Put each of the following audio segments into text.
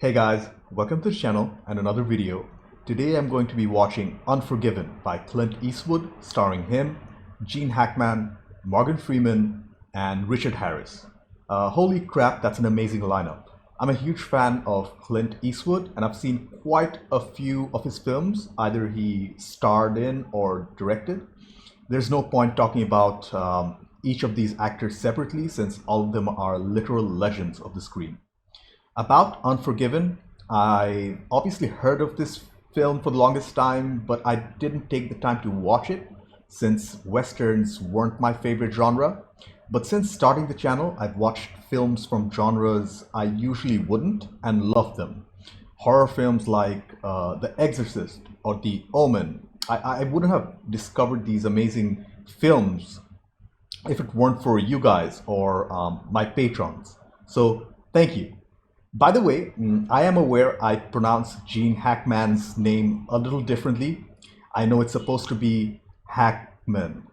Hey guys, welcome to the channel and another video. Today I'm going to be watching Unforgiven by Clint Eastwood, starring him, Gene Hackman, Morgan Freeman, and Richard Harris. Holy crap, that's an amazing lineup. I'm a huge fan of Clint Eastwood and I've seen quite a few of his films, either he starred in or directed. There's no point talking about each of these actors separately since all of them are literal legends of the screen. About Unforgiven, I obviously heard of this film for the longest time, but I didn't take the time to watch it since westerns weren't my favorite genre. But since starting the channel, I've watched films from genres I usually wouldn't and loved them. Horror films like The Exorcist or The Omen. I wouldn't have discovered these amazing films if it weren't for you guys or my patrons. So thank you. By the way, I am aware I pronounce Gene Hackman's name a little differently. I know it's supposed to be Hackman.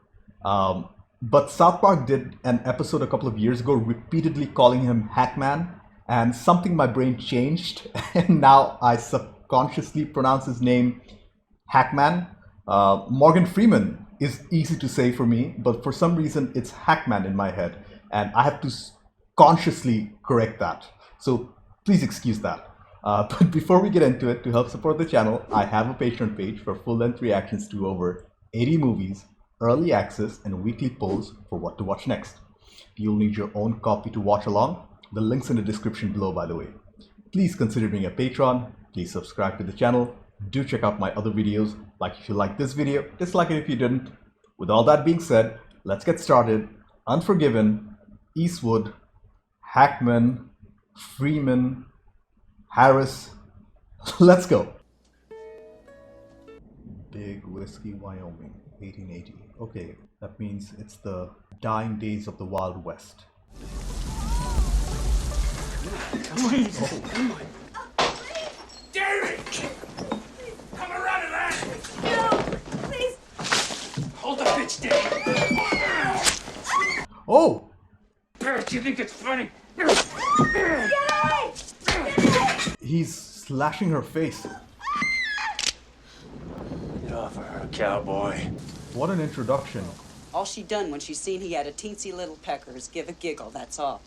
But South Park did an episode a couple of years ago repeatedly calling him Hackman, and something in my brain changed, and now I subconsciously pronounce his name Hackman. Morgan Freeman is easy to say for me, but for some reason it's Hackman in my head, and I have to consciously correct that. So please excuse that. But before we get into it, to help support the channel, I have a Patreon page for full-length reactions to over 80 movies, early access, and weekly polls for what to watch next. You'll need your own copy to watch along. The link's in the description below, by the way. Please consider being a patron. Please subscribe to the channel. Do check out my other videos. Like if you like this video, dislike it if you didn't. With all that being said, let's get started. Unforgiven, Eastwood, Hackman, Freeman, Harris. Let's go. Big Whiskey, Wyoming, 1880. Okay, that means it's the dying days of the Wild West. Please, come on. Damn it! Come around to that! No, please. Hold the bitch down! Oh! Do you think it's funny? Get away! He's slashing her face. Get off of her, cowboy. What an introduction. All she done when she seen he had a teensy little pecker is give a giggle, that's all.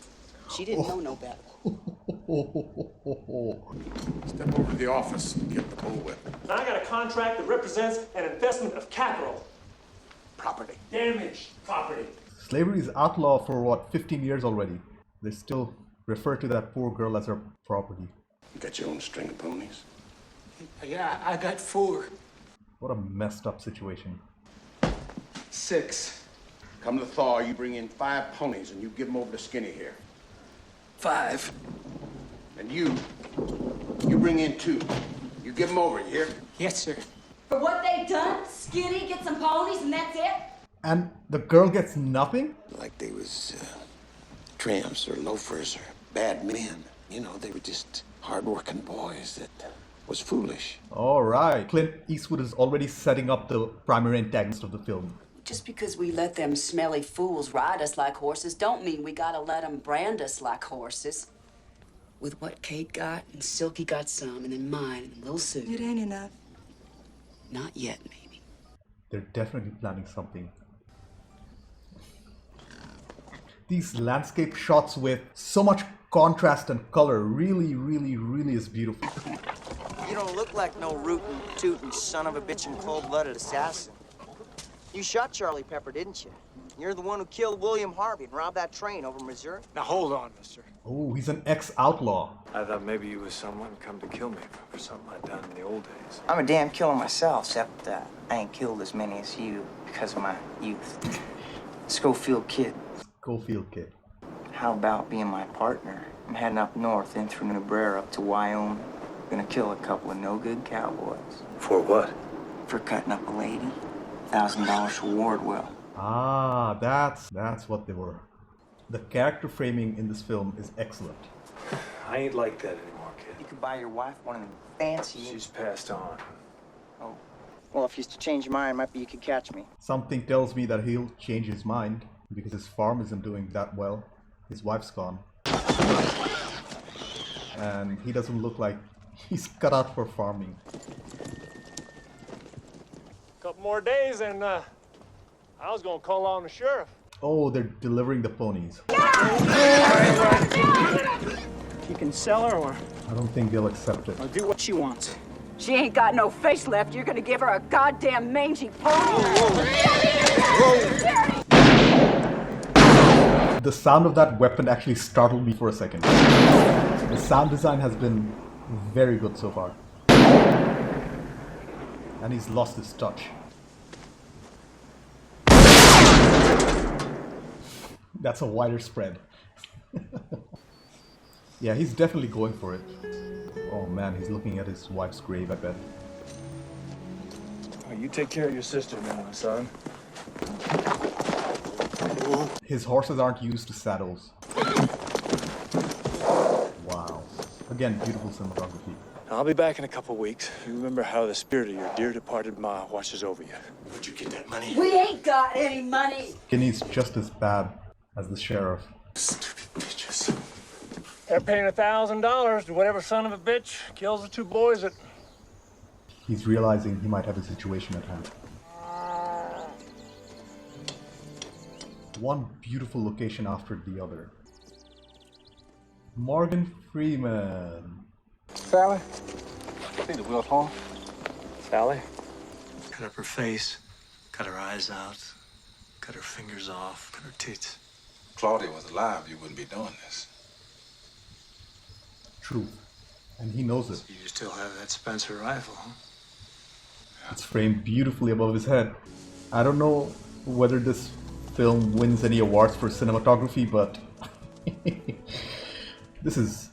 She didn't know no better. Step over to the office and get the bullwhip. I got a contract that represents an investment of capital. Property. Damaged property. Slavery is outlawed for what, 15 years already. They still refer to that poor girl as her property. You got your own string of ponies? Yeah, I got 4. What a messed up situation. 6. Come to the thaw, you bring in 5 ponies and you give them over to Skinny here. 5. And you bring in 2. You give them over, you hear? Yes, sir. For what they done, Skinny get some ponies and that's it? And the girl gets nothing? Like they was tramps or loafers or bad men. You know, they were just hard-working boys that was foolish. Alright. Clint Eastwood is already setting up the primary antagonist of the film. Just because we let them smelly fools ride us like horses don't mean we gotta let them brand us like horses. With what Kate got, and Silky got some, and then mine, and little Sue. It ain't enough. Not yet, maybe. They're definitely planning something. These landscape shots with so much contrast and color really is beautiful. You don't look like no rootin', tootin' son of a bitch and cold-blooded assassin. You shot Charlie Pepper, didn't you? You're the one who killed William Harvey and robbed that train over Missouri. Now hold on, mister. Oh, he's an ex-outlaw. I thought maybe you was someone come to kill me for something I'd done in the old days. I'm a damn killer myself, except I ain't killed as many as you because of my youth. Schofield Kid, Schofield Kid. how about being my partner? I'm heading up north in through New Brae up to Wyoming. Gonna kill a couple of no-good cowboys. For what? For cutting up a lady. $1,000 for Wardwell. Ah, that's what they were. The character framing in this film is excellent. I ain't like that anymore, You kid. could buy your wife one of them fancy... She's passed on. Oh. Well, if you used to change your mind, might be you could catch me. Something tells me that he'll change his mind because his farm isn't doing that well. His wife's gone. and he doesn't look like he's cut out for farming. Couple more days and I was gonna call on the sheriff. Oh, they're delivering the ponies. You can sell her or I don't think they'll accept it. do what she wants. She ain't got no face left. You're gonna give her a goddamn mangy pony. The sound of that weapon actually startled me for a second. The sound design has been very good so far. And he's lost his touch. That's a wider spread. Yeah, he's definitely going for it. Oh man, he's looking at his wife's grave, I bet. Oh, you take care of your sister now, son. His horses aren't used to saddles. Wow. Again, beautiful cinematography. I'll be back in a couple weeks. You remember how the spirit of your dear departed ma watches over you. Where'd you get that money? We ain't got any money. Kinney's just as bad as the sheriff. Stupid bitches. They're paying $1,000 to whatever son of a bitch kills the two boys that... He's realizing he might have a situation at hand. One beautiful location after the other. Morgan Freeman. Sally? See the wheels home? Sally? Cut up her face, cut her eyes out, cut her fingers off, cut her teeth. Claudia was alive, you wouldn't be doing this. True. And he knows it. You still have that Spencer rifle, huh? It's framed beautifully above his head. I don't know whether this film wins any awards for cinematography, but this is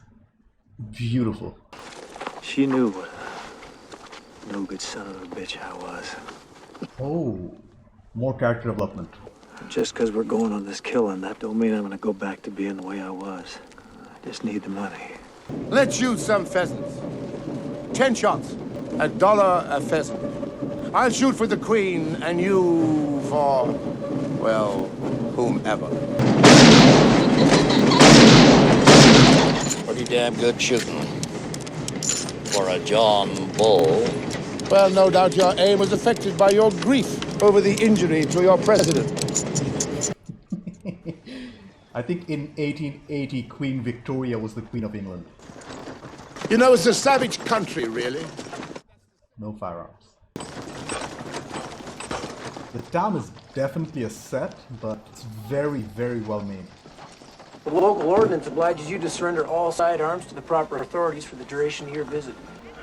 beautiful. She knew what a no good son of a bitch I was. Oh, more character development. Just because we're going on this killing, that don't mean I'm gonna go back to being the way I was. I just need the money. Let's shoot some pheasants. 10 shots. $1 a pheasant. I'll shoot for the Queen, and you for, well, whomever. Pretty damn good shooting for a John Bull. Well, no doubt your aim was affected by your grief over the injury to your president. I think in 1880, Queen Victoria was the Queen of England. You know, it's a savage country, really. No firearms. The town is definitely a set, but it's very, very well made. The local ordinance obliges you to surrender all sidearms to the proper authorities for the duration of your visit.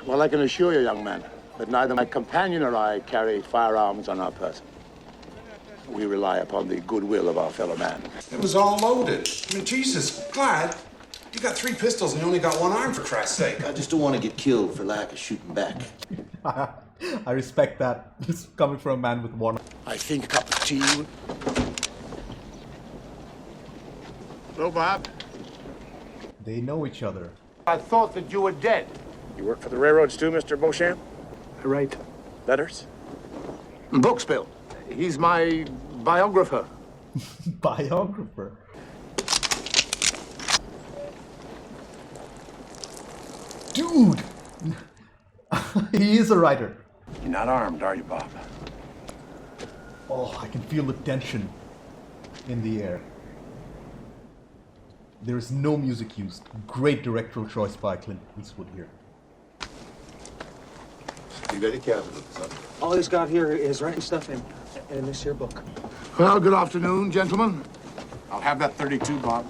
Well, I can assure you, young man, that neither my companion or I carry firearms on our person. We rely upon the goodwill of our fellow man. It was all loaded. I mean, Jesus, Clyde, you got 3 pistols and you only got 1 arm, for Christ's sake. I just don't want to get killed for lack of shooting back. I respect that. It's coming from a man with one. I think a cup of tea would... Hello, Bob. They know each other. I thought that you were dead. You work for the railroads too, Mr. Beauchamp? I write Letters? Books, Bill. He's my biographer. Biographer. Dude! He is a writer. You're not armed, are you, Bob? Oh, I can feel the tension in the air. There is no music used. Great directorial choice by Clint Eastwood here. Be very careful, son. all he's got here is writing stuff in this here book. Well, good afternoon, gentlemen. I'll have that 32, Bob.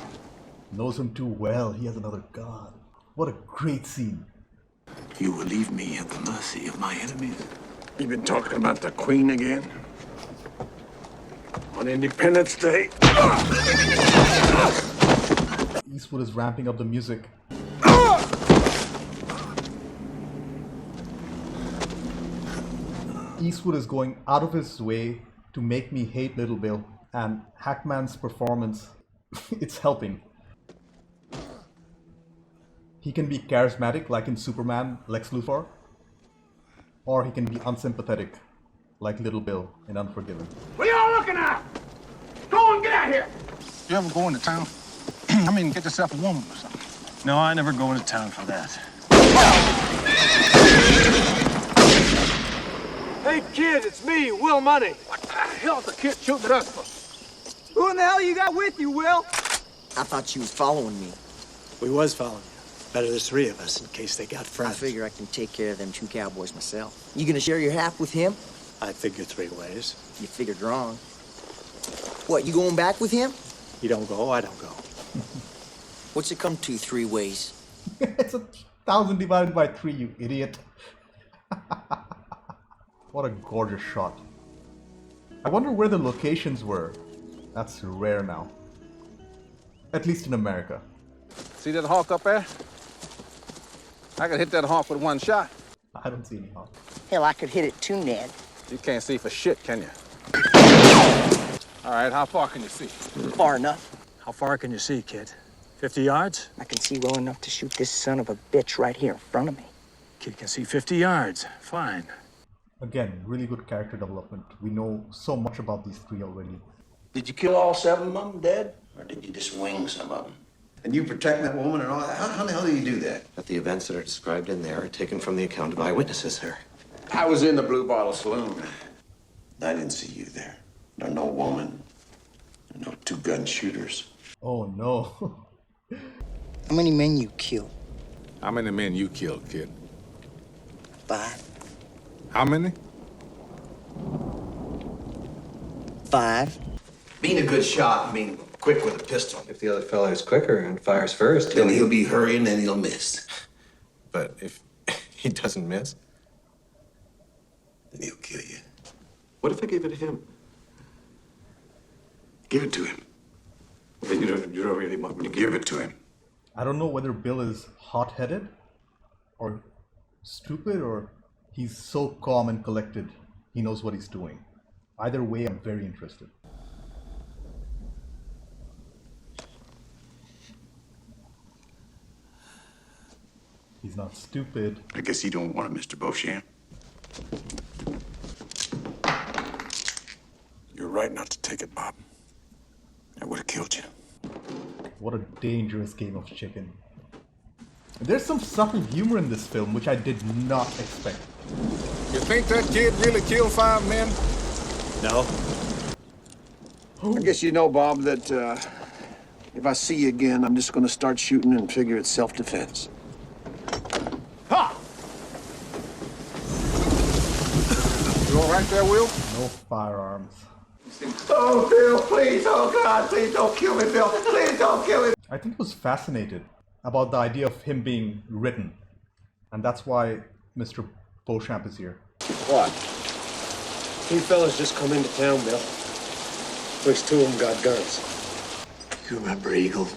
Knows him too well. He has another gun. What a great scene. You will leave me at the mercy of my enemies. You been talking about the Queen again? On Independence Day? Eastwood is ramping up the music. Eastwood is going out of his way to make me hate Little Bill, and Hackman's performance, it's helping. He can be charismatic, like in Superman, Lex Luthor, or he can be unsympathetic, like Little Bill in Unforgiven. What are y'all looking at? Go on, get out here! You ever go into town? I mean, get yourself a woman or something. No, I never go into town for that. Hey, kid, it's me, Will Money. What the hell's the kid shooting at us for? Who in the hell you got with you, Will? I thought you was following me. We was following you. Better there's three of us in case they got I friends. figure I can take care of them two cowboys myself. You gonna share your half with him? I figure three ways. You figured wrong. What, you going back with him? You don't go, I don't go. What's it come to, three ways? It's 1,000 divided by 3, you idiot. What a gorgeous shot. I wonder where the locations were. That's rare now. At least in America. See that hawk up there? I could hit that hawk with one shot. I don't see any hawk. Hell, I could hit it too, Ned. You can't see for shit, can you? All right, how far can you see? Far enough. How far can you see, kid? 50 yards? I can see well enough to shoot this son of a bitch right here in front of me. Kid can see 50 yards. Fine. Again, really good character development. We know so much about these three already. Did you kill all 7 of them dead? Or did you just wing some of them? And you protect that woman and all that? How the hell do you do that? But the events that are described in there are taken from the account of eyewitnesses, sir. I was in the Blue Bottle Saloon. I didn't see you there. No woman. No two-gun shooters. Oh no. How many men you killed? How many men you killed, kid? 5. How many? 5. Being a good shot, being quick with a pistol. If the other fellow is quicker and fires first, Then he'll be hurrying and he'll miss. But if he doesn't miss, Then he'll kill you. what if I gave it to him? Give it to him. But you don't really want me to Give it to him. I don't know whether Bill is hot-headed or stupid or he's so calm and collected he knows what he's doing. Either way, I'm very interested. He's not stupid. I guess he don't want it, Mr. Beauchamp. You're right not to take it, Bob. I would have killed you. What a dangerous game of chicken. There's some subtle humor in this film which I did not expect. You think that kid really killed 5 men? No. I guess you know, Bob, that if I see you again, I'm just gonna start shooting and figure it's self-defense. Ha! You all right there, Will? No firearms. Oh, Bill, please, oh God, please don't kill me, Bill. Please don't kill me. I think was fascinated about the idea of him being written. And that's why Mr. Beauchamp is here. What? 3 fellas just come into town, Bill. At least 2 of them got guns. You remember Eagle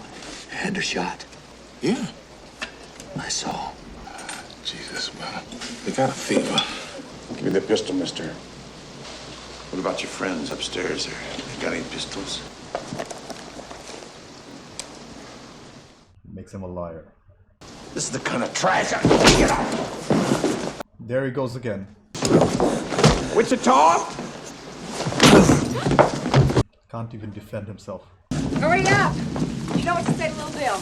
and her shot? Yeah. I saw. Jesus, man. You got a fever. Give me the pistol, mister. What about your friends upstairs there? They got any pistols? Makes him a liar. This is the kind of trash I get out. There he goes again. Wichita? Can't even defend himself. Hurry up! You know what to say to little Bill.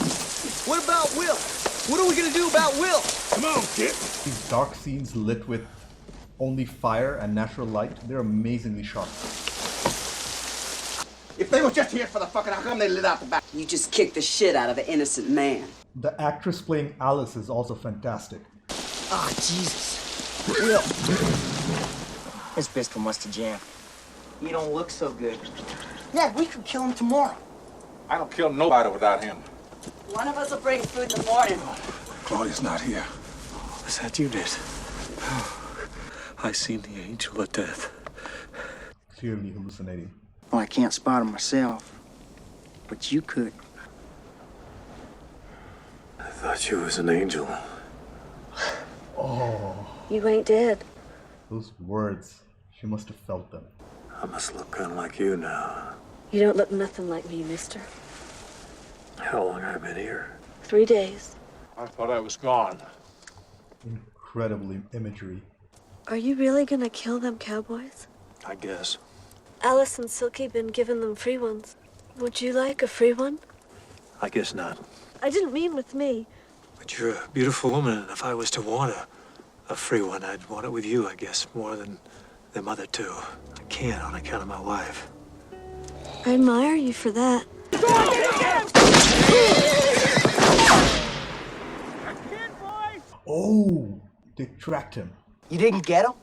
What about Will? What are we gonna do about Will? Come on, kid. These dark scenes lit with only fire and natural light, they're amazingly shot. If they were just here for the fucking, how come they lit out the back? You just kicked the shit out of an innocent man. The actress playing Alice is also fantastic. Ah, Jesus. Will. His pistol must have jammed. You don't look so good. Ned, we could kill him tomorrow. I don't kill nobody without him. One of us will bring food in the morning. Claudia's not here. Is that you, Ned? I seen the angel of death. Clearly hallucinating. Well, I can't spot him myself, but you could. I thought you was an angel. Oh, You ain't dead. those words. She must have felt them. I must look kind of like you now. You don't look nothing like me, mister. How long have I been here? 3 days. I thought I was gone. Incredible imagery. Are you really gonna kill them cowboys? I guess. Alice and Silky been giving them free ones. Would you like a free one? I guess not. I didn't mean with me. But you're a beautiful woman, and if I was to want a free one, I'd want it with you, I guess, more than them other two. I can't on account of my wife. I admire you for that. Oh, they tracked him. You didn't get him?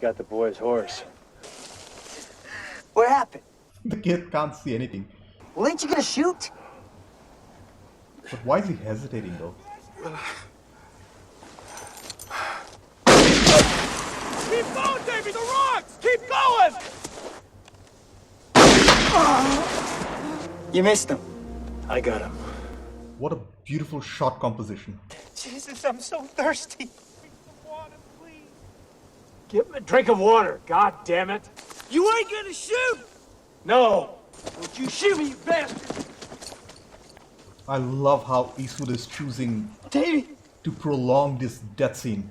Got the boy's horse. What happened? The kid can't see anything. Well, ain't you gonna shoot? But why is he hesitating though? Keep going, Davey! The rocks! Keep going! You missed him. I got him. What a beautiful shot composition. Jesus, I'm so thirsty. Give him a drink of water, god damn it! You ain't gonna shoot! No! Don't you shoot me, you bastard! I love how Eastwood is choosing Davey! to prolong this death scene.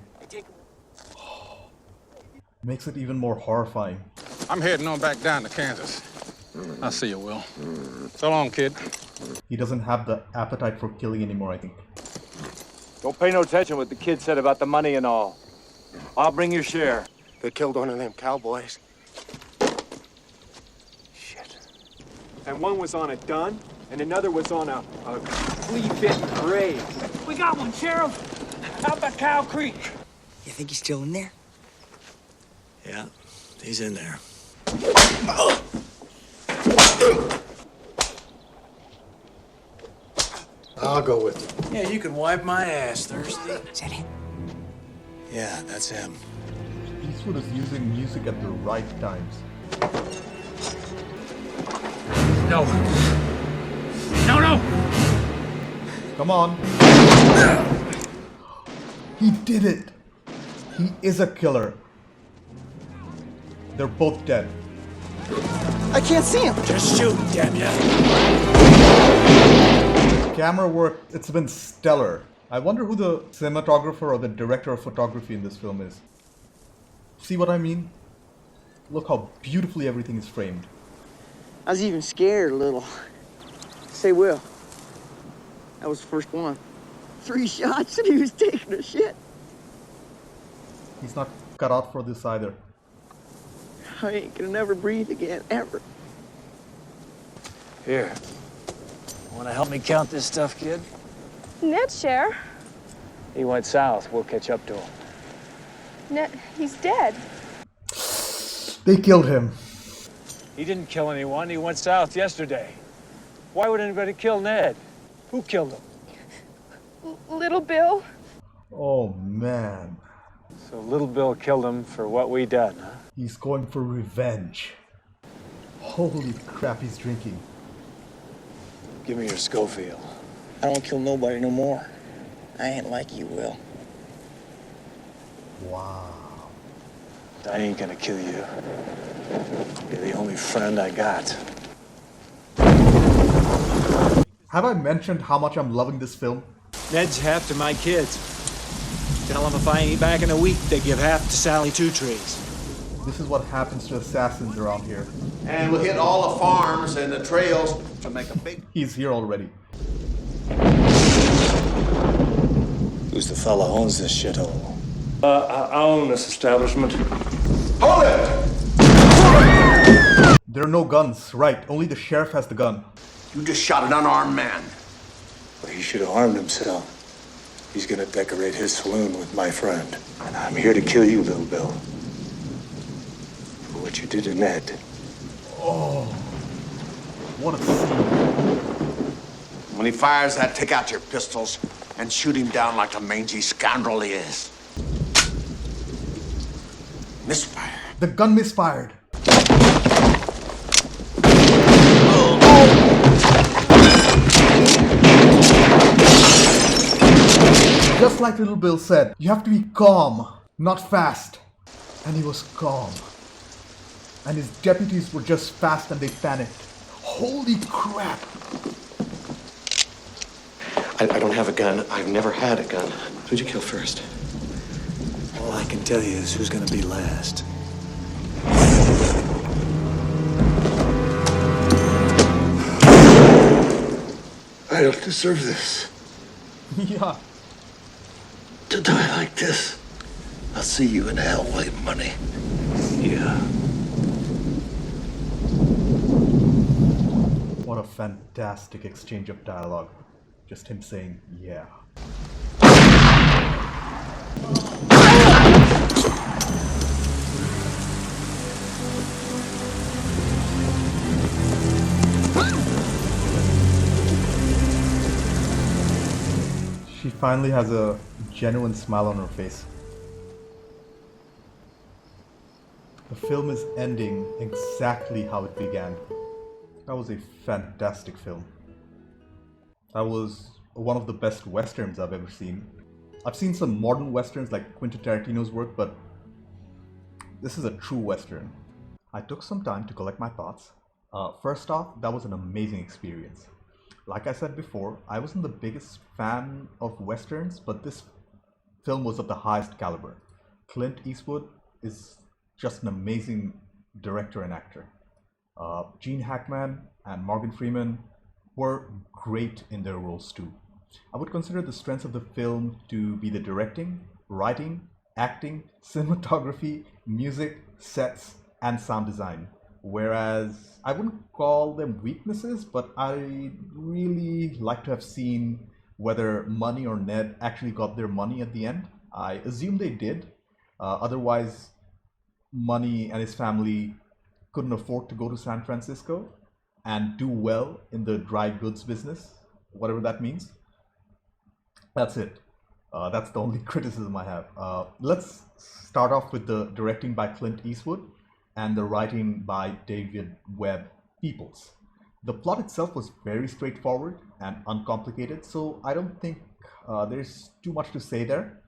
Makes it even more horrifying. I'm heading on back down to Kansas. I'll see you, Will. So long, kid. He doesn't have the appetite for killing anymore, I think. Don't pay no attention what the kid said about the money and all. I'll bring your share. They killed one of them cowboys. And one was on a dun, and another was on a flea-bitten grave. We got one, Sheriff! How about Cow Creek? You think he's still in there? Yeah, he's in there. I'll go with you. Yeah, you can wipe my ass, Thursday. Is that him? Yeah, that's him. Eastwood is using music at the right times. No. No, no! Come on. He did it. He is a killer. They're both dead. I can't see him. Just shoot, damn ya. Camera work, it's been stellar. I wonder who the cinematographer or the director of photography in this film is. See what I mean? Look how beautifully everything is framed. I was even scared a little. Say, Will, that was the first one. 3 shots and he was taking a shit. He's not cut out for this either. I ain't gonna never breathe again, ever. Here. Want to help me count this stuff, kid? Ned's share. He went south. We'll catch up to him. Ned, he's dead. They killed him. He didn't kill anyone. He went south yesterday. Why would anybody kill Ned? Who killed him? Little Bill. Oh man. So Little Bill killed him for what we done, huh? He's going for revenge. Holy crap, he's drinking. Give me your Schofield. I don't kill nobody no more. I ain't like you, Will. Wow. I ain't gonna kill you. You're the only friend I got. Have I mentioned how much I'm loving this film? Ned's half to my kids. Tell them if I ain't back in a week, they give half to Sally Two Trees. This is what happens to assassins around here. And we'll hit all the farms and the trails to make a big... He's here already. Who's the fella who owns this shithole? I own this establishment. Hold it! There are no guns. Right, only the sheriff has the gun. You just shot an unarmed man. Well, he should have armed himself. He's gonna decorate his saloon with my friend. And I'm here to kill you, Little Bill. For what you did to Ned. Oh, what a scene. When he fires that, take out your pistols and shoot him down like the mangy scoundrel he is. Misfire. The gun misfired. Just like Little Bill said, you have to be calm, not fast. And he was calm. And his deputies were just fast and they panicked. Holy crap! I don't have a gun. I've never had a gun. Who'd you kill first? All I can tell you is who's gonna be last. I don't deserve this. Yeah, to die like this. I'll see you in hell, William Money. Yeah. What a fantastic exchange of dialogue. Just him saying, yeah. She finally has a genuine smile on her face. The film is ending exactly how it began. That was a fantastic film. That was one of the best westerns I've ever seen. I've seen some modern westerns like Quentin Tarantino's work, but this is a true western. I took some time to collect my thoughts. First off, that was an amazing experience. Like I said before, I wasn't the biggest fan of westerns, but this film was of the highest caliber. Clint Eastwood is just an amazing director and actor. Gene Hackman and Morgan Freeman were great in their roles too. I would consider the strengths of the film to be the directing, writing, acting, cinematography, music, sets, and sound design. Whereas I wouldn't call them weaknesses, but I really like to have seen whether Money or Ned actually got their money at the end. I assume they did. Otherwise, Money and his family couldn't afford to go to San Francisco and do well in the dry goods business, whatever that means. That's it. That's the only criticism I have. Let's start off with the directing by Clint Eastwood and the writing by David Webb Peoples. The plot itself was very straightforward and uncomplicated, so I don't think there's too much to say there.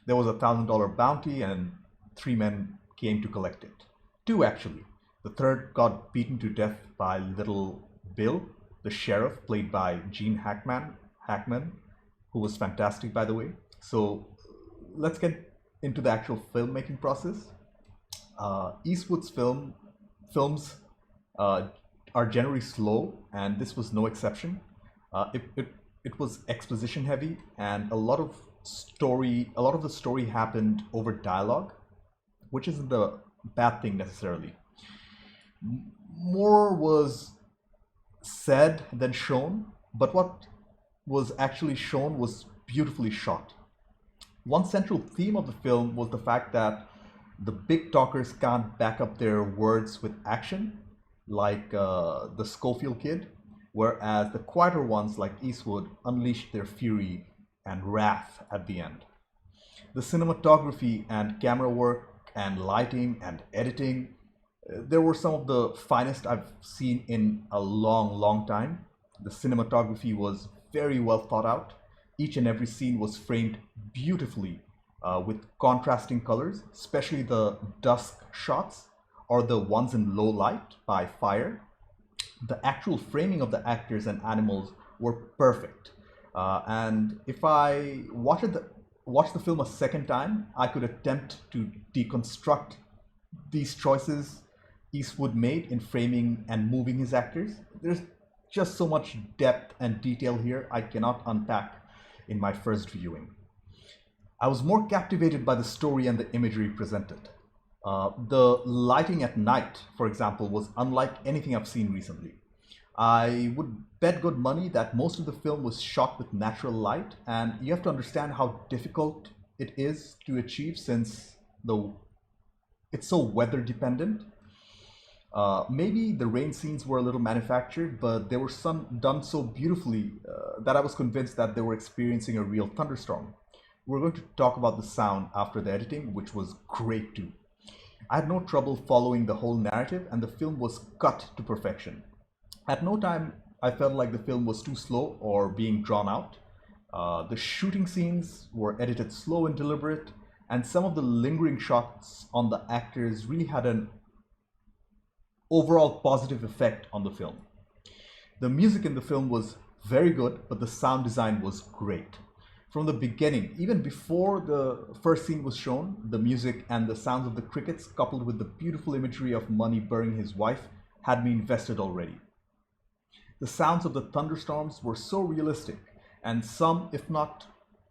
There was $1,000 bounty and 3 men came to collect it. 2 actually. The third got beaten to death by Little Bill, the sheriff played by Gene Hackman, who was fantastic by the way. So let's get into the actual filmmaking process. Eastwood's films are generally slow, and this was no exception. It was exposition heavy, and a lot of the story happened over dialogue, which isn't a bad thing necessarily. More was said than shown, but what was actually shown was beautifully shot. One central theme of the film was the fact that the big talkers can't back up their words with action, like the Schofield kid, whereas the quieter ones, like Eastwood, unleashed their fury and wrath at the end. The cinematography and camera work and lighting and editing, there were some of the finest I've seen in a long time. The cinematography was very well thought out. Each and every scene was framed beautifully with contrasting colors, especially the dusk shots or the ones in low light by fire. The actual framing of the actors and animals were perfect. And if I watched the film a second time, I could attempt to deconstruct these choices Eastwood made in framing and moving his actors. There's just so much depth and detail here I cannot unpack in my first viewing. I was more captivated by the story and the imagery presented. The lighting at night, for example, was unlike anything I've seen recently. I would bet good money that most of the film was shot with natural light, and you have to understand how difficult it is to achieve since it's so weather dependent. Maybe the rain scenes were a little manufactured, but they were done so beautifully that I was convinced that they were experiencing a real thunderstorm. We're going to talk about the sound after the editing, which was great too. I had no trouble following the whole narrative, and the film was cut to perfection. At no time I felt like the film was too slow or being drawn out. The shooting scenes were edited slow and deliberate, and some of the lingering shots on the actors really had an overall positive effect on the film. The music in the film was very good, but the sound design was great. From the beginning, even before the first scene was shown, the music and the sounds of the crickets, coupled with the beautiful imagery of Money burying his wife, had me invested already. The sounds of the thunderstorms were so realistic, and some, if not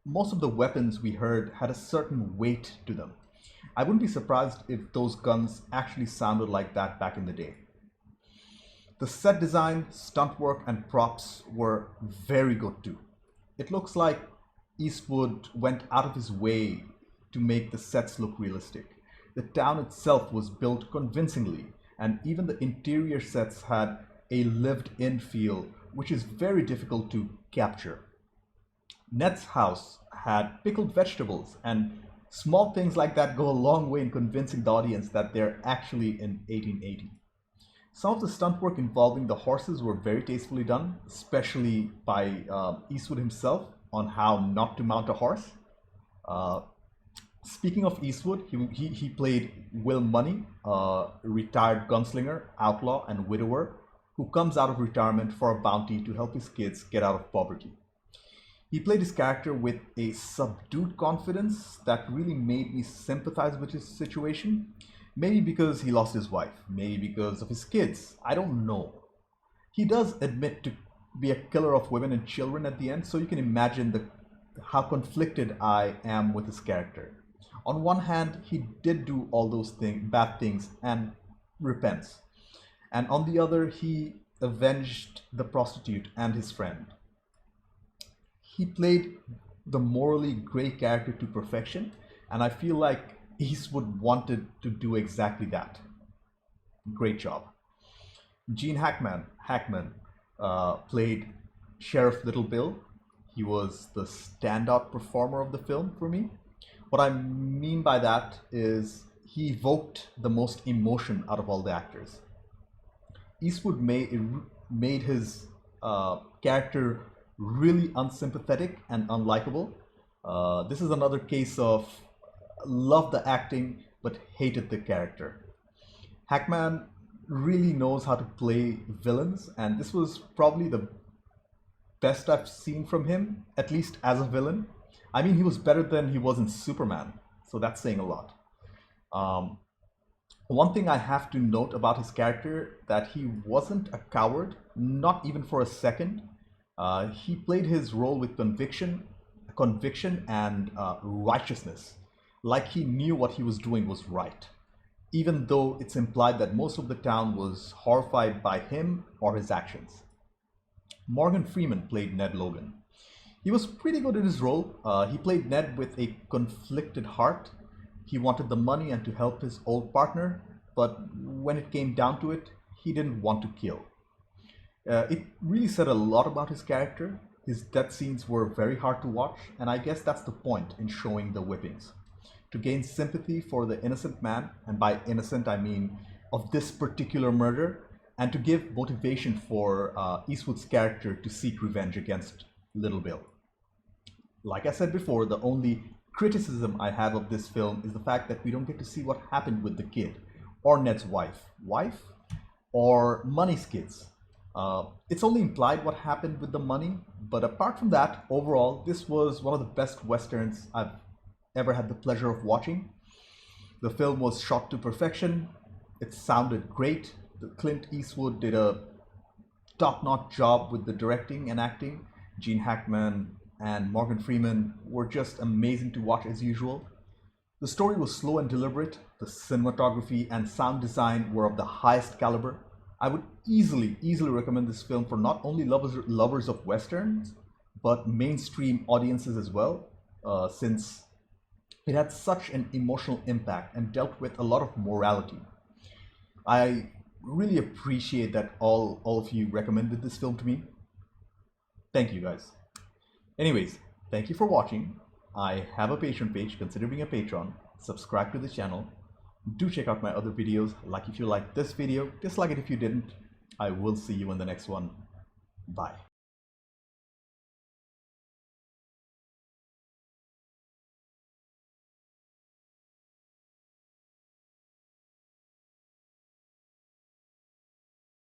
most of the weapons we heard had a certain weight to them. I wouldn't be surprised if those guns actually sounded like that back in the day. The set design, stunt work, and props were very good too. It looks like Eastwood went out of his way to make the sets look realistic. The town itself was built convincingly, and even the interior sets had a lived-in feel, which is very difficult to capture. Ned's house had pickled vegetables, and small things like that go a long way in convincing the audience that they're actually in 1880. Some of the stunt work involving the horses were very tastefully done, especially by Eastwood himself on how not to mount a horse. Speaking of Eastwood, he played Will Money, a retired gunslinger, outlaw, and widower who comes out of retirement for a bounty to help his kids get out of poverty. He played his character with a subdued confidence that really made me sympathize with his situation. Maybe because he lost his wife, maybe because of his kids, I don't know. He does admit to be a killer of women and children at the end, so you can imagine how conflicted I am with his character. On one hand, he did do all those bad things and repents. And on the other, he avenged the prostitute and his friend. He played the morally gray character to perfection, and I feel like Eastwood wanted to do exactly that. Great job. Gene Hackman played Sheriff Little Bill. He was the standout performer of the film for me. What I mean by that is he evoked the most emotion out of all the actors. Eastwood made his character really unsympathetic and unlikable. This is another case of loved the acting but hated the character. Hackman really knows how to play villains, and this was probably the best I've seen from him, at least as a villain. I mean, he was better than he was in Superman, so that's saying a lot. One thing I have to note about his character, that he wasn't a coward, not even for a second. He played his role with conviction and righteousness, like he knew what he was doing was right, even though it's implied that most of the town was horrified by him or his actions. Morgan Freeman played Ned Logan. He was pretty good in his role. He played Ned with a conflicted heart. He wanted the money and to help his old partner, but when it came down to it, he didn't want to kill. It really said a lot about his character. His death scenes were very hard to watch, and I guess that's the point in showing the whippings. To gain sympathy for the innocent man, and by innocent I mean of this particular murder, and to give motivation for Eastwood's character to seek revenge against Little Bill. Like I said before, the only criticism I have of this film is the fact that we don't get to see what happened with the kid, or Ned's wife, or Money's kids. It's only implied what happened with the money, but apart from that, overall, this was one of the best westerns I've ever had the pleasure of watching. The film was shot to perfection. It sounded great. Clint Eastwood did a top-notch job with the directing and acting. Gene Hackman and Morgan Freeman were just amazing to watch as usual. The story was slow and deliberate. The cinematography and sound design were of the highest caliber. I would easily recommend this film for not only lovers of westerns, but mainstream audiences as well, since it had such an emotional impact and dealt with a lot of morality. I really appreciate that all of you recommended this film to me. Thank you guys. Anyways, thank you for watching. I have a Patreon page, consider being a patron, subscribe to the channel. Do check out my other videos, like if you liked this video, dislike it if you didn't. I will see you in the next one. Bye.